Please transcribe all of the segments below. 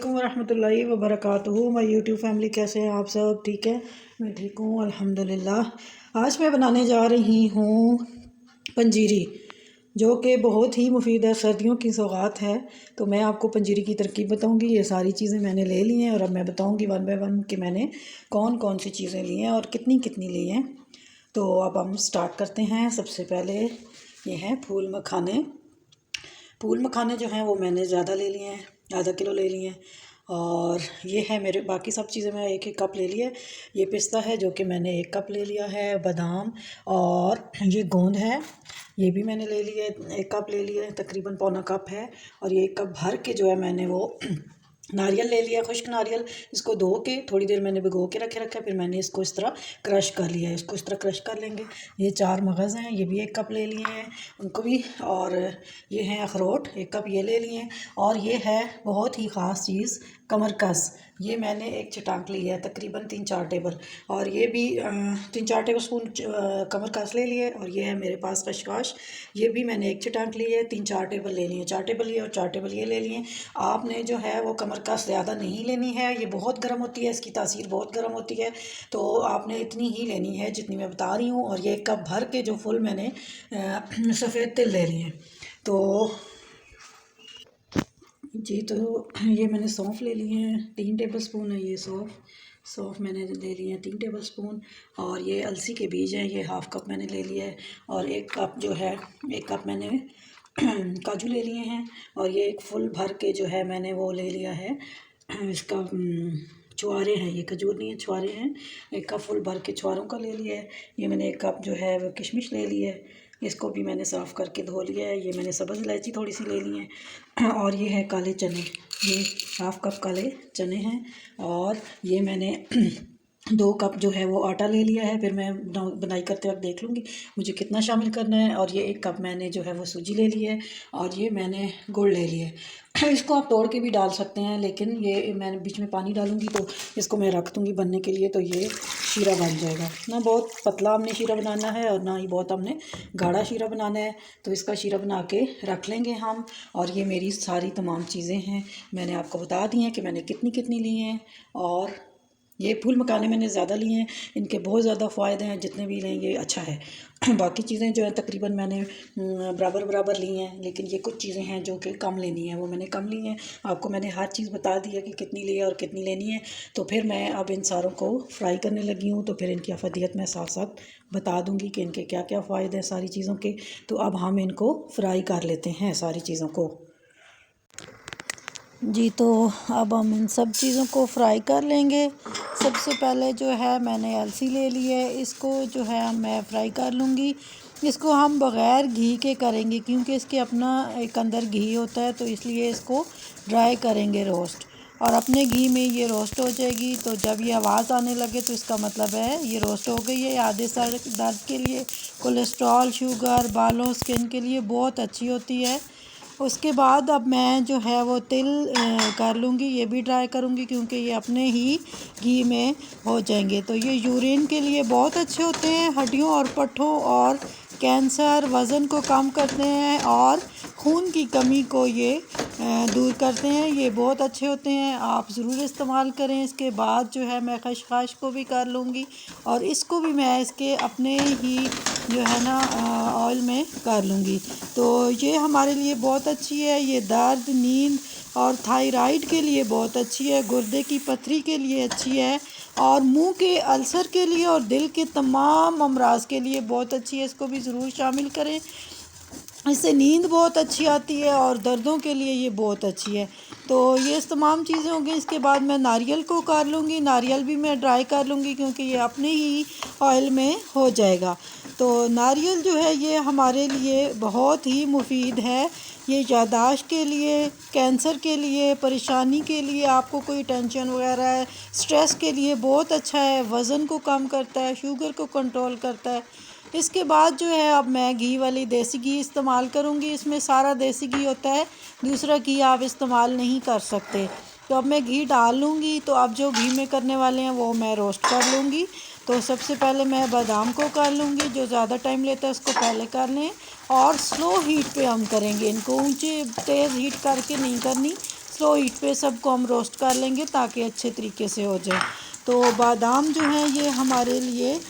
वालेकुम रहमतुल्लाहि व बरकातुहू। माय यूट्यूब फैमिली, कैसे हैं आप सब? ठीक है, मैं ठीक हूँ अल्हम्दुलिल्लाह। आज मैं बनाने जा रही हूँ पंजीरी, जो कि बहुत ही मुफीद है, सर्दियों की सौगात है। तो मैं आपको पंजीरी की तरकीब बताऊँगी। ये सारी चीज़ें मैंने ले ली हैं और अब मैं बताऊँगी वन बाय वन कि मैंने कौन कौन सी चीज़ें ली हैं और कितनी कितनी ली हैं। तो अब हम स्टार्ट करते हैं। सबसे पहले ये हैं फूल मखाने। फूल मखाने जो हैं वो मैंने ज़्यादा ले लिए हैं, आधा किलो ले लिए हैं। और ये है मेरे, बाकी सब चीज़ें मैं एक एक कप ले लिया है। ये पिस्ता है जो कि मैंने एक कप ले लिया है, बादाम, और ये गोंद है, ये भी मैंने ले लिया है, एक कप ले लिया है, तकरीबन पौना कप है। और ये एक कप भर के जो है मैंने वो नारियल ले लिया, खुश्क नारियल। इसको धो के थोड़ी देर मैंने भिगो के रखा है, फिर मैंने इसको इस तरह क्रश कर लिया है। इसको इस तरह क्रश कर लेंगे। ये 4 मगज़ हैं, ये भी एक कप ले लिए हैं उनको भी। और ये हैं अखरोट, एक कप ये ले लिए हैं। और ये है बहुत ही ख़ास चीज़, कमरकस। ये मैंने एक चटांक ली है, तकरीबन 3-4 टेबल। और ये भी 3-4 टेबल स्पून कमरकस ले लिए। और ये है मेरे पास खशखाश, ये भी मैंने एक चटांक ली है, 3-4 टेबल ले लिए, 4 टेबल ये और 4 टेबल ये ले लिए। आपने जो है वो कमरकस ज़्यादा नहीं लेनी है, ये बहुत गर्म होती है, इसकी तासीर बहुत गर्म होती है। तो आपने इतनी ही लेनी है जितनी मैं बता रही हूँ। और ये एक कप भर के जो फुल मैंने सफ़ेद तिल ले लिए। तो जी, तो ये मैंने सौंफ ले लिए हैं, 3 टेबल स्पून है ये सौंफ मैंने ले लिए हैं 3 टेबल स्पून। और ये अलसी के बीज हैं, ये हाफ़ कप मैंने ले लिया है। और एक कप जो है, एक कप मैंने काजू ले लिए हैं। और ये एक फुल भर के जो है मैंने वो ले लिया है, इसका छुआरे हैं, ये खजूर नहीं है, छुआरे हैं। एक कप फुल भर के छुआरों का ले लिया है। ये मैंने एक कप जो है वो किशमिश ले ली है, इसको भी मैंने साफ़ करके धो लिया है। ये मैंने सब्ज़ इलायची थोड़ी सी ले ली है। और ये है काले चने, ये हाफ़ कप काले चने हैं। और ये मैंने 2 कप जो है वो आटा ले लिया है। फिर मैं बनाई करते वक्त देख लूँगी मुझे कितना शामिल करना है। और ये 1 कप मैंने जो है वो सूजी ले ली है। और ये मैंने गुड़ ले लिया है। इसको आप तोड़ के भी डाल सकते हैं, लेकिन ये मैं बीच में पानी डालूँगी तो इसको मैं रख दूँगी बनने के लिए, तो ये शीरा बन जाएगा। ना बहुत पतला हमने शीरा बनाना है और ना ही बहुत हमने गाढ़ा शीरा बनाना है। तो इसका शीरा बना के रख लेंगे हम। और ये मेरी सारी तमाम चीज़ें हैं, मैंने आपको बता दी हैं कि मैंने कितनी कितनी ली हैं। और ये फूल मखाने मैंने ज़्यादा लिए हैं, इनके बहुत ज़्यादा फ़ायदे हैं, जितने भी लेंगे अच्छा है। बाकी चीज़ें जो है तकरीबन मैंने बराबर बराबर ली हैं, लेकिन ये कुछ चीज़ें हैं जो कि कम लेनी है, वो मैंने कम ली हैं। आपको मैंने हर चीज़ बता दी है कि कितनी ली है और कितनी लेनी है। तो फिर मैं अब इन सारों को फ्राई करने लगी हूँ, तो फिर इनकी अफादियत मैं साथ साथ बता दूँगी कि इनके क्या क्या फ़ायदे हैं सारी चीज़ों के। तो अब हम इनको फ्राई कर लेते हैं सारी चीज़ों को। जी, तो अब हम इन सब चीज़ों को फ्राई कर लेंगे। सबसे पहले जो है मैंने अलसी ले ली है, इसको जो है मैं फ्राई कर लूँगी। इसको हम बग़ैर घी के करेंगे, क्योंकि इसके अपना एक अंदर घी होता है, तो इसलिए इसको ड्राई करेंगे रोस्ट। और अपने घी में ये रोस्ट हो जाएगी। तो जब ये आवाज़ आने लगे तो इसका मतलब है ये रोस्ट हो गई है। आधे सर दर्द के लिए, कोलेस्ट्रॉल, शुगर, बालों, स्किन के लिए बहुत अच्छी होती है। उसके बाद अब मैं जो है वो तिल कर लूँगी, ये भी ड्राई करूँगी, क्योंकि ये अपने ही घी में हो जाएंगे। तो ये यूरिन के लिए बहुत अच्छे होते हैं, हड्डियों और पट्ठों और कैंसर, वज़न को कम करते हैं और खून की कमी को ये दूर करते हैं। ये बहुत अच्छे होते हैं, आप ज़रूर इस्तेमाल करें। इसके बाद जो है मैं खसखस को भी कर लूँगी, और इसको भी मैं इसके अपने ही जो है ना ऑयल में कर लूँगी। तो ये हमारे लिए बहुत अच्छी है। ये दर्द, नींद और थायराइड के लिए बहुत अच्छी है, गुर्दे की पथरी के लिए अच्छी है, और मुंह के अल्सर के लिए और दिल के तमाम अमराज के लिए बहुत अच्छी है। इसको भी ज़रूर शामिल करें। इससे नींद बहुत अच्छी आती है और दर्दों के लिए ये बहुत अच्छी है। तो ये तमाम चीज़ें होंगी। इसके बाद मैं नारियल को कर लूँगी, नारियल भी मैं ड्राई कर लूँगी, क्योंकि ये अपने ही ऑयल में हो जाएगा। तो नारियल जो है ये हमारे लिए बहुत ही मुफीद है। ये याददाश्त के लिए, कैंसर के लिए, परेशानी के लिए, आपको कोई टेंशन वगैरह है, स्ट्रेस के लिए बहुत अच्छा है। वज़न को कम करता है, शुगर को कंट्रोल करता है। इसके बाद जो है अब मैं घी वाली देसी घी इस्तेमाल करूँगी। इसमें सारा देसी घी होता है, दूसरा घी आप इस्तेमाल नहीं कर सकते। तो अब मैं घी डाल लूँगी। तो अब जो घी में करने वाले हैं वो मैं रोस्ट कर लूँगी। तो सबसे पहले मैं बादाम को कर लूँगी, जो ज़्यादा टाइम लेता है उसको पहले कर लें। और स्लो हीट पे हम करेंगे इनको, ऊंचे तेज़ हीट करके नहीं करनी, स्लो हीट पे सबको हम रोस्ट कर लेंगे ताकि अच्छे तरीके से हो जाए। तो बादाम जो है ये हमारे लिए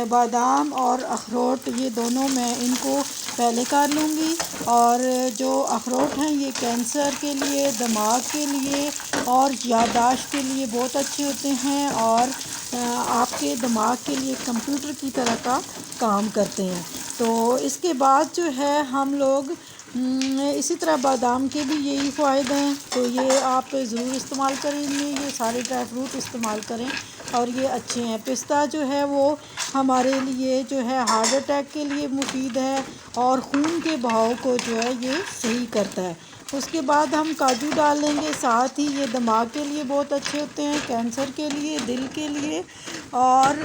बादाम और अखरोट ये दोनों मैं इनको पहले कर लूँगी। और जो अखरोट हैं ये कैंसर के लिए, दिमाग के लिए और याददाश्त के लिए बहुत अच्छे होते हैं और आपके दिमाग के लिए कंप्यूटर की तरह का काम करते हैं। तो इसके बाद जो है हम लोग इसी तरह बादाम के भी यही फ़ायदे हैं, तो ये आप ज़रूर इस्तेमाल करें, इनमें ये सारे ड्राई फ्रूट इस्तेमाल करें और ये अच्छे हैं। पिस्ता जो है वो हमारे लिए जो है हार्ट अटैक के लिए मुफीद है और खून के बहाव को जो है ये सही करता है। उसके बाद हम काजू डाल लेंगे, साथ ही ये दिमाग के लिए बहुत अच्छे होते हैं, कैंसर के लिए, दिल के लिए। और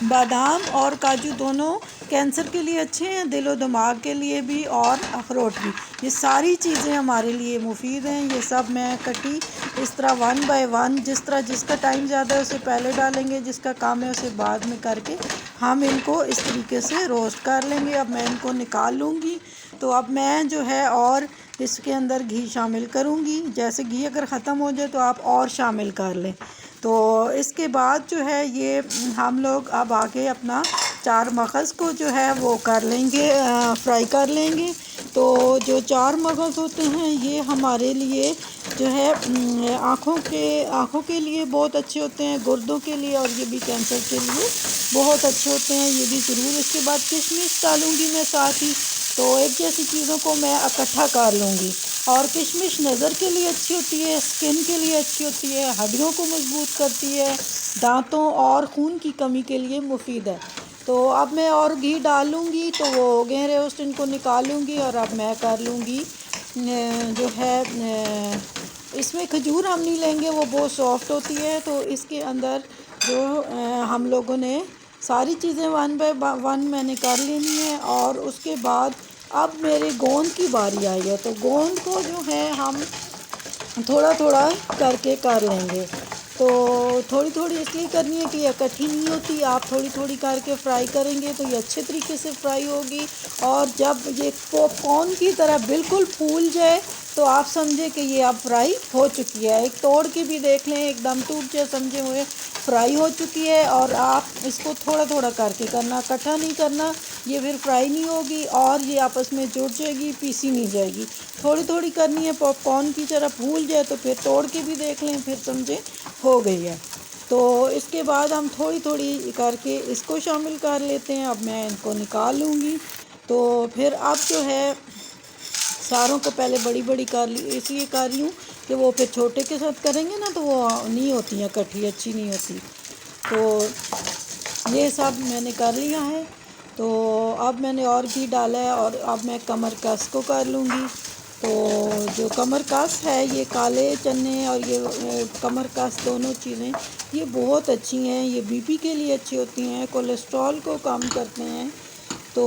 बादाम और काजू दोनों कैंसर के लिए अच्छे हैं, दिल और दिमाग के लिए भी और अखरोट भी। ये सारी चीज़ें हमारे लिए मुफीद हैं। ये सब मैं इकट्ठी इस तरह 1 बाय 1 जिस तरह जिसका टाइम ज़्यादा है उसे पहले डालेंगे, जिसका काम है उसे बाद में करके हम इनको इस तरीके से रोस्ट कर लेंगे। अब मैं इनको निकाल लूँगी। तो अब मैं जो है और इसके अंदर घी शामिल करूँगी। जैसे घी अगर ख़त्म हो जाए तो आप और शामिल कर लें। तो इसके बाद जो है ये हम लोग अब आगे अपना चार मगज़ को जो है वो कर लेंगे, फ्राई कर लेंगे। तो जो चार मगज़ होते हैं ये हमारे लिए जो है आँखों के लिए बहुत अच्छे होते हैं, गुर्दों के लिए, और ये भी कैंसर के लिए बहुत अच्छे होते हैं, ये भी ज़रूर। इसके बाद किशमिश डालूँगी मैं साथ ही। तो एक जैसी चीज़ों को मैं इकट्ठा कर लूँगी। और किशमिश नज़र के लिए अच्छी होती है, स्किन के लिए अच्छी होती है, हड्डियों को मजबूत करती है, दांतों और खून की कमी के लिए मुफीद है। तो अब मैं और घी डाल लूँगी। तो वो हो गए रोस्ट, इनको निकालूँगी। और अब मैं कर लूँगी जो है इसमें खजूर हम नहीं लेंगे, वो बहुत सॉफ्ट होती है। तो इसके अंदर जो हम लोगों ने सारी चीज़ें 1 बाय 1 मैंने कर लेनी है। और उसके बाद अब मेरे गोंद की बारी आई है। तो गोंद को जो है हम थोड़ा थोड़ा करके कर लेंगे। तो थोड़ी थोड़ी इसलिए करनी है कि ये इकट्ठी नहीं होती, आप थोड़ी थोड़ी करके फ्राई करेंगे तो ये अच्छे तरीके से फ्राई होगी। और जब ये पॉपकॉर्न की तरह बिल्कुल फूल जाए तो आप समझे कि ये अब फ्राई हो चुकी है। एक तोड़ के भी देख लें, एकदम टूट जाए समझे हुए फ्राई हो चुकी है। और आप इसको थोड़ा थोड़ा करके करना, इकट्ठा नहीं करना, ये फिर फ्राई नहीं होगी और ये आपस में जुड़ जाएगी, पीसी नहीं जाएगी। थोड़ी थोड़ी करनी है, पॉपकॉर्न की तरह फूल जाए तो फिर तोड़ के भी देख लें, फिर समझे हो गई है। तो इसके बाद हम थोड़ी थोड़ी करके इसको शामिल कर लेते हैं। अब मैं इनको निकाल लूँगी। तो फिर अब जो है सारों को पहले बड़ी बड़ी कर ली, इसलिए कर रही हूँ कि वो फिर छोटे के साथ करेंगे ना तो वो नहीं होती हैं इकट्ठी, अच्छी नहीं होती। तो ये सब मैंने कर लिया है। तो अब मैंने और घी डाला है और अब मैं कमर कस को कर लूँगी। तो जो कमर कस है ये काले चने और ये कमर कस दोनों चीज़ें ये बहुत अच्छी हैं। ये बीपी के लिए अच्छी होती हैं, कोलेस्ट्रॉल को कम करते हैं। तो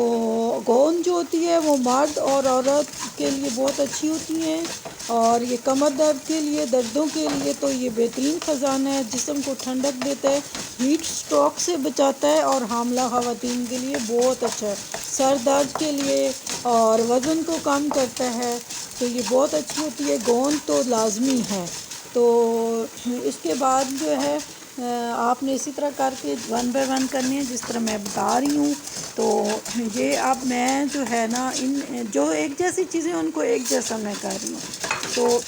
गोंद जो होती है वो मर्द और औरत के लिए बहुत अच्छी होती हैं। और ये कमर दर्द के लिए, दर्दों के लिए तो ये बेहतरीन ख़जाना है, जिस्म को ठंडक देता है, हीट स्ट्रोक से बचाता है और हामला ख़वातीन के लिए बहुत अच्छा है, सर दर्द के लिए और वज़न को कम करता है। तो ये बहुत अच्छी होती है, गोंद तो लाजमी है। तो इसके बाद जो है आपने इसी तरह करके 1 बाय 1 करनी है जिस तरह मैं बता रही हूँ। तो ये अब मैं जो है ना इन जो एक जैसी चीज़ें उनको एक जैसा मैं कर रही हूँ। तो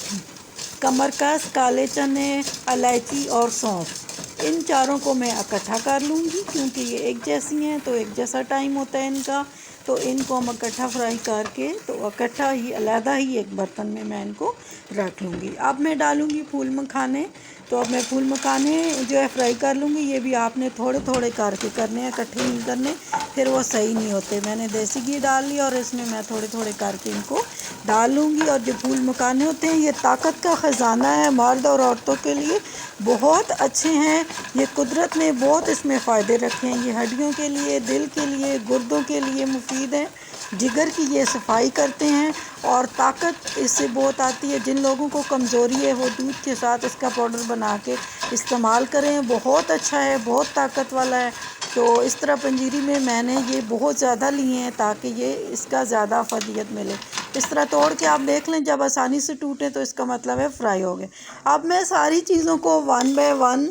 कमरकस, काले चने, इलायची और सौंफ, इन चारों को मैं इकट्ठा कर लूँगी क्योंकि ये एक जैसी हैं तो एक जैसा टाइम होता है इनका। तो इनको हम इकट्ठा फ्राई करके तो इकट्ठा ही अलहदा ही एक बर्तन में मैं इनको रख लूँगी। अब मैं डालूँगी फूल मखाने। तो अब मैं फूल मखाने जो है फ्राई कर लूँगी। ये भी आपने थोड़े थोड़े करके करने हैं, इकट्ठे नहीं करने, फिर वो सही नहीं होते। मैंने देसी घी डाल लिया और इसमें मैं थोड़े थोड़े करके इनको डाल लूँगी। और जो फूल मखाने होते हैं ये ताकत का ख़जाना है, मर्द और औरतों के लिए बहुत अच्छे हैं। ये कुदरत ने बहुत इसमें फ़ायदे रखे हैं। ये हड्डियों के लिए, दिल के लिए, गुर्दों के लिए मुफीद है। जिगर की ये सफाई करते हैं और ताकत इससे बहुत आती है। जिन लोगों को कमज़ोरी है वो दूध के साथ इसका पाउडर बना के इस्तेमाल करें, बहुत अच्छा है, बहुत ताकत वाला है। तो इस तरह पंजीरी में मैंने ये बहुत ज़्यादा लिए हैं ताकि ये इसका ज़्यादा फ़जीयत मिले। इस तरह तोड़ के आप देख लें, जब आसानी से टूटे तो इसका मतलब है फ्राई हो गए। अब मैं सारी चीज़ों को वन बाय वन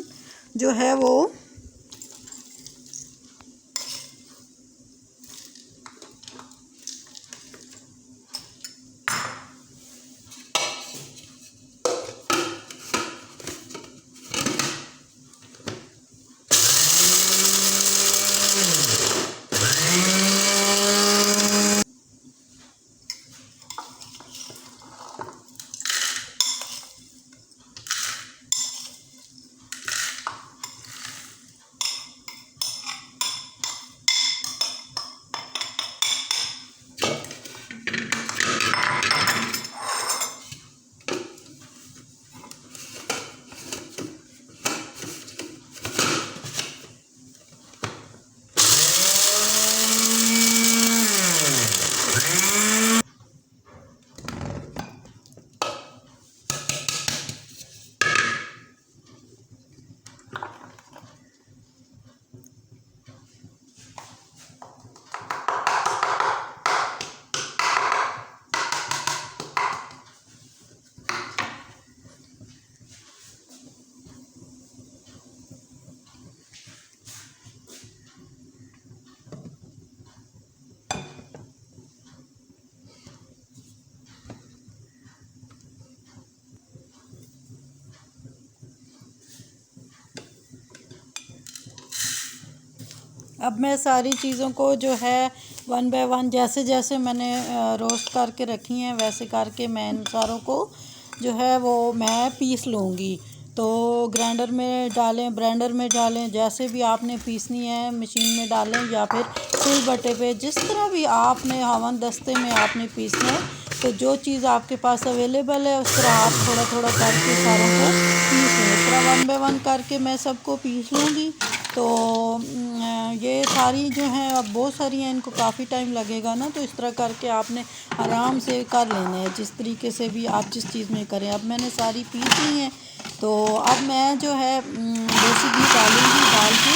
जो है वो अब मैं सारी चीज़ों को जो है वन बाय वन जैसे जैसे मैंने रोस्ट करके रखी हैं वैसे करके मैं इन सारों को जो है वो मैं पीस लूँगी। तो ग्राइंडर में डालें, ब्लेंडर में डालें, जैसे भी आपने पीसनी है मशीन में डालें या फिर सिलबट्टे पे, जिस तरह भी आपने हवन दस्ते में आपने पीसना है। तो जो चीज़ आपके पास अवेलेबल है उस तरह आप थोड़ा थोड़ा करके सारों को पीस लें। इस तरह वन बाय वन करके मैं सबको पीस लूँगी। तो ये सारी जो हैं अब बहुत सारी हैं, इनको काफ़ी टाइम लगेगा ना, तो इस तरह करके आपने आराम से कर लेना है, जिस तरीके से भी आप जिस चीज़ में करें। अब मैंने सारी पीस ली हैं, तो अब मैं जो है देसी घी डालूँगी। डाल के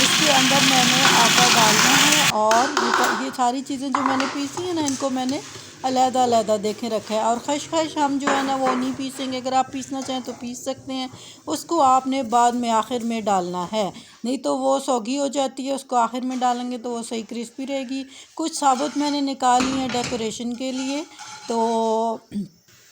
इसके अंदर मैंने आटा डालना है और ये सारी चीज़ें जो मैंने पीसी हैं ना, इनको मैंने अलग-अलग देखें रखा है। और खसखस हम जो है ना वो नहीं पीसेंगे, अगर आप पीसना चाहें तो पीस सकते हैं, उसको आपने बाद में आखिर में डालना है, नहीं तो वो सौगी हो जाती है। उसको आखिर में डालेंगे तो वो सही क्रिस्पी रहेगी। कुछ साबुत मैंने निकाली हैं डेकोरेशन के लिए। तो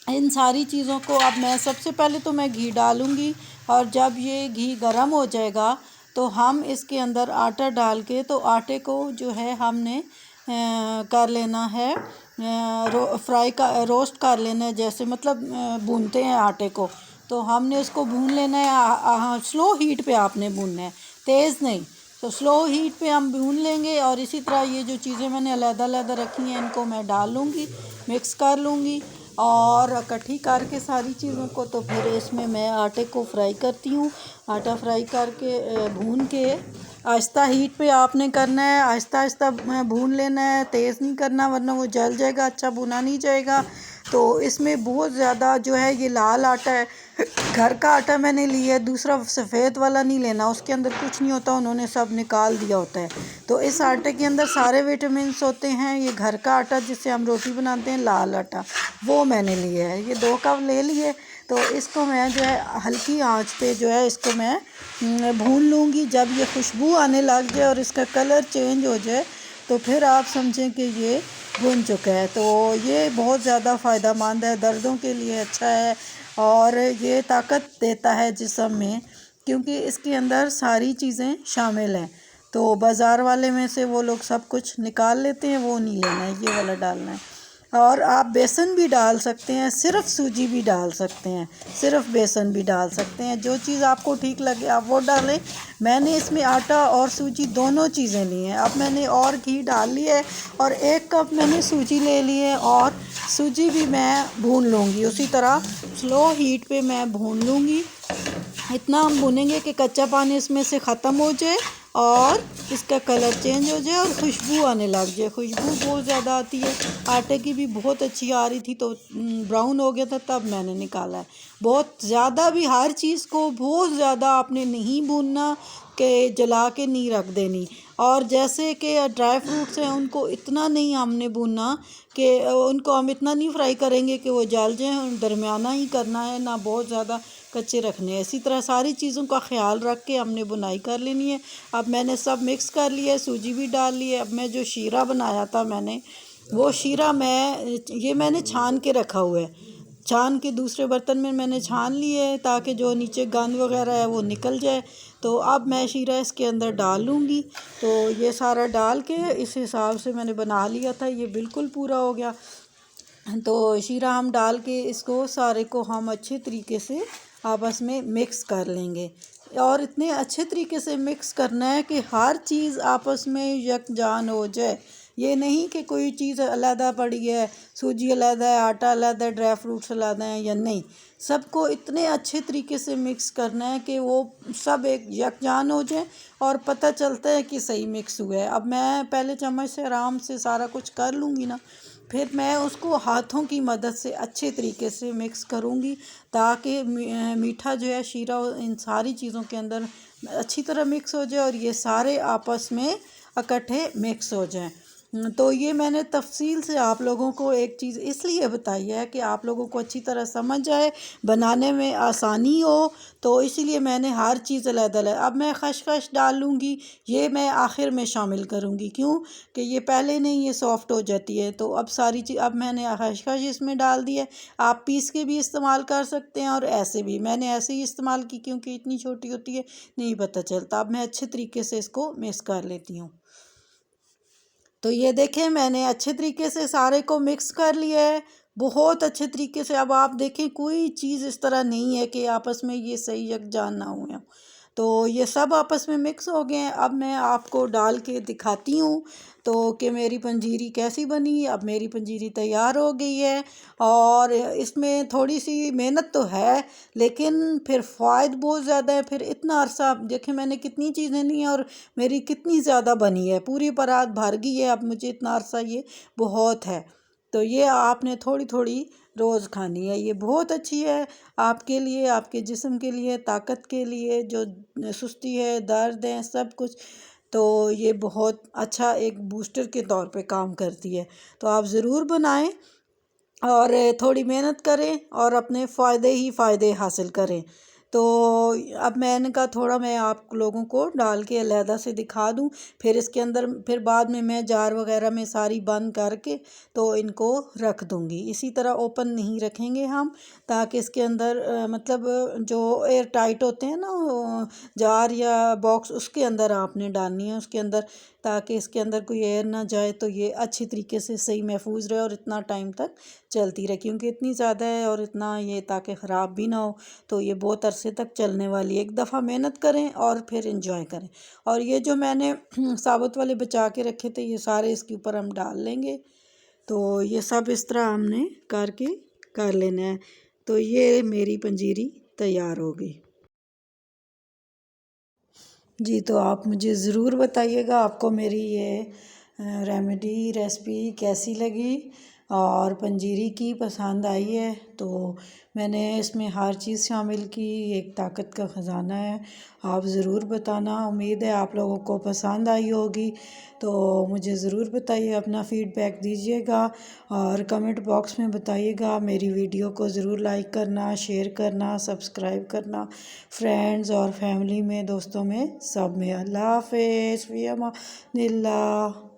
इन सारी चीज़ों को अब मैं सबसे पहले तो मैं घी डालूँगी, और जब ये घी गर्म हो जाएगा तो हम इसके अंदर आटा डाल के, तो आटे को जो है हमने कर लेना है, रोस्ट कर लेना है, जैसे मतलब भूनते हैं आटे को, तो हमने उसको भून लेना है। स्लो हीट पे आपने भूनना है, तेज़ नहीं। तो स्लो हीट पे हम भून लेंगे। और इसी तरह ये जो चीज़ें मैंने अलग-अलग रखी हैं इनको मैं डाल लूँगी, मिक्स कर लूँगी और इकट्ठी करके सारी चीज़ों को। तो फिर इसमें मैं आटे को फ्राई करती हूँ। आटा फ्राई करके भून के आहिस्ता हीट पे आपने करना है, आहिस्ता आहिस्ता भून लेना है, तेज़ नहीं करना वरना वो जल जाएगा, अच्छा भुना नहीं जाएगा। तो इसमें बहुत ज़्यादा जो है ये लाल आटा है, घर का आटा मैंने लिया है, दूसरा सफ़ेद वाला नहीं लेना, उसके अंदर कुछ नहीं होता, उन्होंने सब निकाल दिया होता है। तो इस आटे के अंदर सारे विटामिन्स होते हैं। ये घर का आटा जिससे हम रोटी बनाते हैं, लाल आटा, वो मैंने लिया है। ये 2 कप ले लिए। तो इसको मैं जो है हल्की आंच पे जो है इसको मैं भून लूँगी। जब ये खुशबू आने लग जाए और इसका कलर चेंज हो जाए तो फिर आप समझें कि ये भुन चुका है। तो ये बहुत ज़्यादा फ़ायदेमंद है, दर्दों के लिए अच्छा है और ये ताकत देता है जिस्म में, क्योंकि इसके अंदर सारी चीज़ें शामिल हैं। तो बाज़ार वाले में से वो लोग सब कुछ निकाल लेते हैं, वो नहीं लेना है, ये वाला डालना है। और आप बेसन भी डाल सकते हैं, सिर्फ सूजी भी डाल सकते हैं, सिर्फ बेसन भी डाल सकते हैं, जो चीज़ आपको ठीक लगे आप वो डालें। मैंने इसमें आटा और सूजी दोनों चीज़ें ली हैं। अब मैंने और घी डाल लिया है और 1 कप मैंने सूजी ले ली है और सूजी भी मैं भून लूँगी। उसी तरह स्लो हीट पे मैं भून लूँगी। इतना हम भूनेंगे कि कच्चा पानी इसमें से ख़त्म हो जाए और इसका कलर चेंज हो जाए और खुशबू आने लग जाए। खुशबू बहुत ज़्यादा आती है, आटे की भी बहुत अच्छी आ रही थी, तो ब्राउन हो गया था तब मैंने निकाला है। बहुत ज़्यादा भी हर चीज़ को बहुत ज़्यादा आपने नहीं भूनना, कि जला के नहीं रख देनी। और जैसे कि ड्राई फ्रूट्स हैं उनको इतना नहीं हमने भूनना कि उनको हम इतना नहीं फ्राई करेंगे कि वो जल जाएं, दरमियाना ही करना है, ना बहुत ज़्यादा कच्चे रखने हैं। इसी तरह सारी चीज़ों का ख्याल रख के हमने बुनाई कर लेनी है। अब मैंने सब मिक्स कर लिया है, सूजी भी डाल ली है। अब मैं जो शीरा बनाया था मैंने, वो शीरा मैंने छान के रखा हुआ है। छान के दूसरे बर्तन में मैंने छान लिए है ताकि जो नीचे गंद वगैरह है वो निकल जाए। तो अब मैं शीरा इसके अंदर डाल लूँगी। तो ये सारा डाल के इस हिसाब से मैंने बना लिया था, ये बिल्कुल पूरा हो गया। तो शीरा हम डाल के इसको सारे को हम अच्छे तरीके से आपस में मिक्स कर लेंगे। और इतने अच्छे तरीके से मिक्स करना है कि हर चीज़ आपस में यकजान हो जाए। ये नहीं कि कोई चीज़ अलहदा पड़ी है, सूजी अलहदा है, आटा अलहदा है, ड्राई फ्रूट्स अलहदा हैं, या नहीं, सबको इतने अच्छे तरीके से मिक्स करना है कि वो सब एक यकजान हो जाए और पता चलता है कि सही मिक्स हुआ है। अब मैं पहले चम्मच से आराम से सारा कुछ कर लूँगी ना, फिर मैं उसको हाथों की मदद से अच्छे तरीके से मिक्स करूँगी ताकि मीठा जो है शीरा इन सारी चीज़ों के अंदर अच्छी तरह मिक्स हो जाए और ये सारे आपस में इकट्ठे मिक्स हो जाएं। तो ये मैंने तफसील से आप लोगों को एक चीज़ इसलिए बताई है कि आप लोगों को अच्छी तरह समझ आए, बनाने में आसानी हो, तो इसीलिए मैंने हर चीज़ अलग-अलग। अब मैं खसखस डाल लूँगी, ये मैं आखिर में शामिल करूँगी। क्यों कि ये पहले नहीं ये सॉफ़्ट हो जाती है। तो अब सारी चीज़ अब मैंने खसखस इसमें डाल दी है। आप पीस के भी इस्तेमाल कर सकते हैं और ऐसे भी। मैंने ऐसे ही इस्तेमाल की क्योंकि इतनी छोटी होती है, नहीं पता चलता। अब मैं अच्छे तरीके से इसको मिक्स कर लेती हूँ। तो ये देखें मैंने अच्छे तरीके से सारे को मिक्स कर लिया है, बहुत अच्छे तरीके से। अब आप देखें कोई चीज़ इस तरह नहीं है कि आपस में ये सही यकजान ना हुए हों। तो ये सब आपस में मिक्स हो गए हैं। अब मैं आपको डाल के दिखाती हूँ तो कि मेरी पंजीरी कैसी बनी। अब मेरी पंजीरी तैयार हो गई है और इसमें थोड़ी सी मेहनत तो है, लेकिन फिर फ़ायदा बहुत ज़्यादा है। फिर इतना अरसा आप देखें मैंने कितनी चीज़ें ली हैं और मेरी कितनी ज़्यादा बनी है, पूरी परात भर गई है। अब मुझे इतना अरसा ये बहुत है। तो ये आपने थोड़ी थोड़ी रोज़ खानी है, ये बहुत अच्छी है आपके लिए, आपके जिस्म के लिए, ताकत के लिए, जो सुस्ती है, दर्द है, सब कुछ। तो ये बहुत अच्छा एक बूस्टर के तौर पे काम करती है। तो आप ज़रूर बनाएं और थोड़ी मेहनत करें और अपने फ़ायदे ही फ़ायदे हासिल करें। तो अब मैंने कहा थोड़ा मैं आप लोगों को डाल के अलहदा से दिखा दूं, फिर इसके अंदर फिर बाद में मैं जार वगैरह में सारी बंद करके तो इनको रख दूंगी। इसी तरह ओपन नहीं रखेंगे हम, ताकि इसके अंदर मतलब जो एयर टाइट होते हैं ना जार या बॉक्स, उसके अंदर आपने डालनी है उसके अंदर, ताकि इसके अंदर कोई एयर ना जाए, तो ये अच्छी तरीके से सही महफूज रहे और इतना टाइम तक चलती रहे। क्योंकि इतनी ज़्यादा है और इतना ये ताकि ख़राब भी ना हो, तो ये बहुत अरसे तक चलने वाली है। एक दफ़ा मेहनत करें और फिर इंजॉय करें। और ये जो मैंने साबुत वाले बचा के रखे थे ये सारे इसके ऊपर हम डाल लेंगे। तो ये सब इस तरह हमने करके कर लेना है। तो ये मेरी पंजीरी तैयार हो गई जी। तो आप मुझे ज़रूर बताइएगा आपको मेरी ये रेमेडी रेसिपी कैसी लगी और पंजीरी की पसंद आई है। तो मैंने इसमें हर चीज़ शामिल की, एक ताकत का ख़जाना है। आप ज़रूर बताना, उम्मीद है आप लोगों को पसंद आई होगी। तो मुझे ज़रूर बताइए, अपना फ़ीडबैक दीजिएगा और कमेंट बॉक्स में बताइएगा। मेरी वीडियो को ज़रूर लाइक करना, शेयर करना, सब्सक्राइब करना, फ्रेंड्स और फैमिली में, दोस्तों में, सब में। अल्लाह हाफ़िज़, फ़ी अमानिल्लाह।